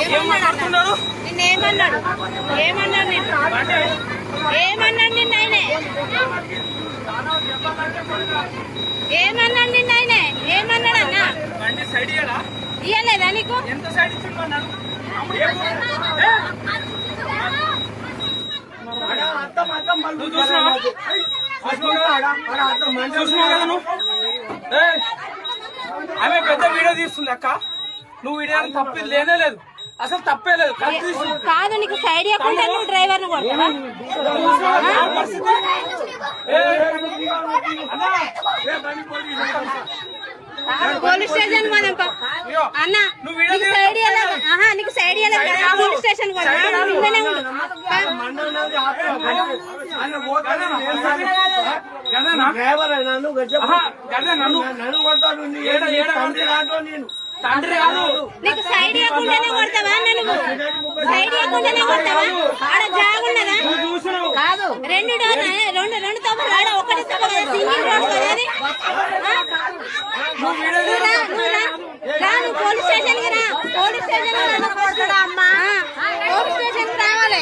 ఏమన్నాడు నిన్నేమన్నాడు ఏమన్నాడు నిన్న ఆయనే ఏమన్నాడు నిన్న ఆయనే ఏమన్నాడు అన్న ఇయ్యలేదా నీకు ఆమె పెద్ద వీడియో తీస్తుంది అక్క నువ్వు వీడియో తప్పి లేనే లేదు అసలు తప్పే లేదు కాదు నీకు సైడ్ ఇవ్వకుండా నువ్వు డ్రైవర్ ను కొడతావా పోలీస్ స్టేషన్ పోదాం అన్న నీకు సైడ్ ఇవ్వలేదు నీకు సైడ్ ఇవ్వలేదు కదా పోలీస్ స్టేషన్ తండ్రి కాదు నీకు సైడ్ ఇవ్వకుండానే కొడతావా నువ్వు సైడ్ ఇవ్వకుండానే కొడతావా ఆడ జాగున్నదా కాదు రెండు తప్పులు ఆడ ఒకటి తప్పు కదా సింగిల్ రోడ్ కదా అది పోలీస్ స్టేషన్ కి రా పోలీస్ స్టేషన్ పోలీస్ స్టేషన్ రావాలి